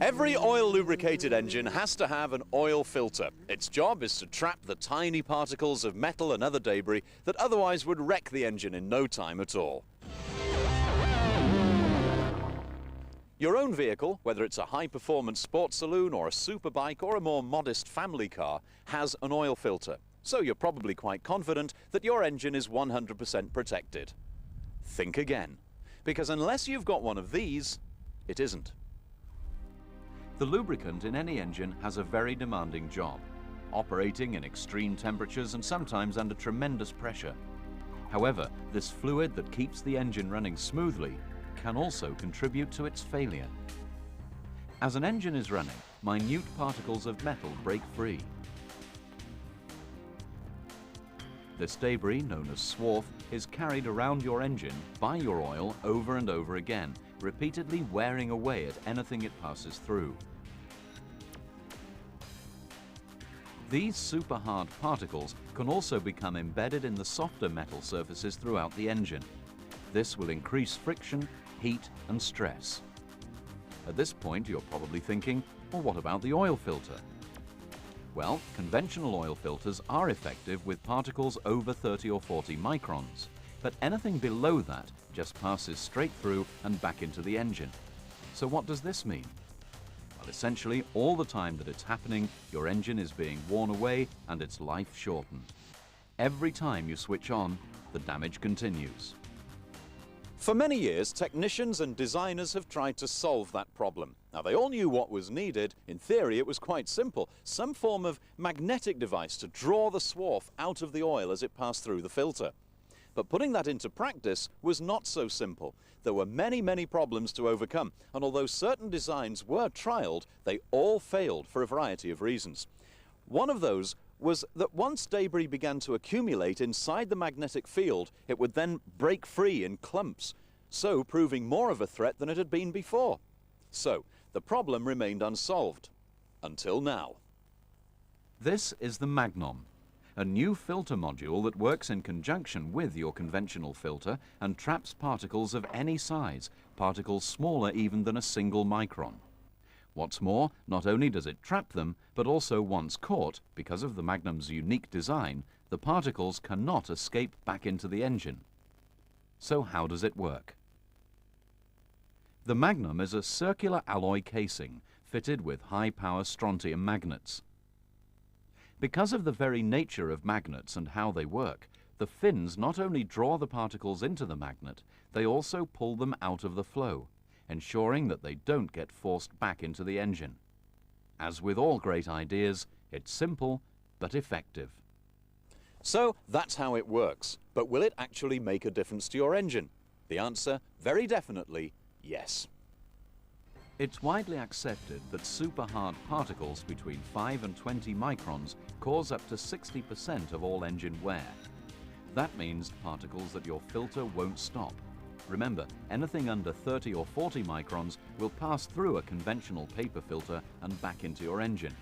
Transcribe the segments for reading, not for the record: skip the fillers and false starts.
Every oil-lubricated engine has to have an oil filter. Its job is to trap the tiny particles of metal and other debris that otherwise would wreck the engine in no time at all. Your own vehicle, whether it's a high-performance sports saloon or a superbike or a more modest family car, has an oil filter. So you're probably quite confident that your engine is 100% protected. Think again, because unless you've got one of these, it isn't. The lubricant in any engine has a very demanding job, operating in extreme temperatures and sometimes under tremendous pressure. However, this fluid that keeps the engine running smoothly can also contribute to its failure. As an engine is running, minute particles of metal break free. This debris, known as swarf, is carried around your engine by your oil over and over again, repeatedly wearing away at anything it passes through. These super hard particles can also become embedded in the softer metal surfaces throughout the engine. This will increase friction, heat and stress. At this point you're probably thinking, well, what about the oil filter? Well, conventional oil filters are effective with particles over 30 or 40 microns, but anything below that just passes straight through and back into the engine. So what does this mean? Well, essentially, all the time that it's happening, your engine is being worn away and its life shortened. Every time you switch on, the damage continues. For many years, technicians and designers have tried to solve that problem. Now, they all knew what was needed. In theory, it was quite simple. Some form of magnetic device to draw the swarf out of the oil as it passed through the filter. But putting that into practice was not so simple. There were many problems to overcome, and although certain designs were trialed, they all failed for a variety of reasons. One of those was that once debris began to accumulate inside the magnetic field, it would then break free in clumps, so proving more of a threat than it had been before. So, the problem remained unsolved. Until now. This is the Magnom, a new filter module that works in conjunction with your conventional filter and traps particles of any size, particles smaller even than a single micron. What's more, not only does it trap them, but also once caught, because of the Magnom's unique design, the particles cannot escape back into the engine. So how does it work? The Magnom is a circular alloy casing fitted with high-power strontium magnets. Because of the very nature of magnets and how they work, the fins not only draw the particles into the magnet, they also pull them out of the flow, ensuring that they don't get forced back into the engine. As with all great ideas, it's simple but effective. So that's how it works. But will it actually make a difference to your engine? The answer, very definitely, yes. It's widely accepted that super hard particles between 5 and 20 microns cause up to 60% of all engine wear. That means particles that your filter won't stop. Remember, anything under 30 or 40 microns will pass through a conventional paper filter and back into your engine.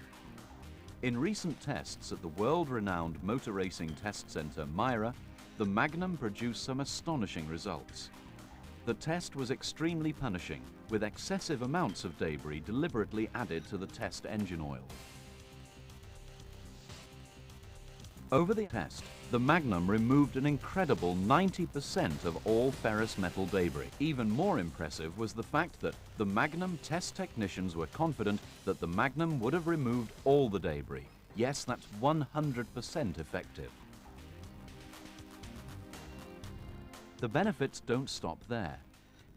In recent tests at the world-renowned motor racing test center Myra, the Magnom produced some astonishing results. The test was extremely punishing, with excessive amounts of debris deliberately added to the test engine oil. Over the test, the Magnom removed an incredible 90% of all ferrous metal debris. Even more impressive was the fact that the Magnom test technicians were confident that the Magnom would have removed all the debris. Yes, that's 100% effective. The benefits don't stop there.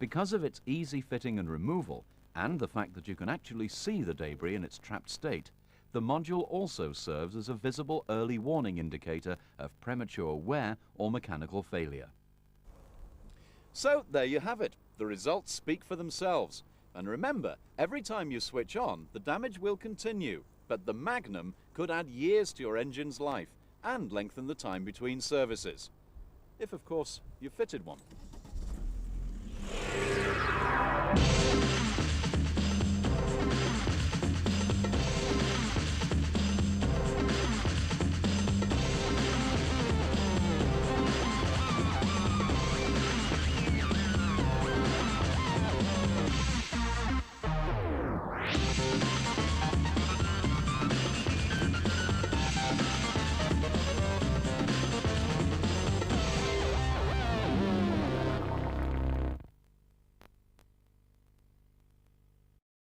Because of its easy fitting and removal, and the fact that you can actually see the debris in its trapped state, the module also serves as a visible early warning indicator of premature wear or mechanical failure. So there you have it. The results speak for themselves. And remember, every time you switch on, the damage will continue. But the Magnom could add years to your engine's life and lengthen the time between services. If, of course, you fitted one.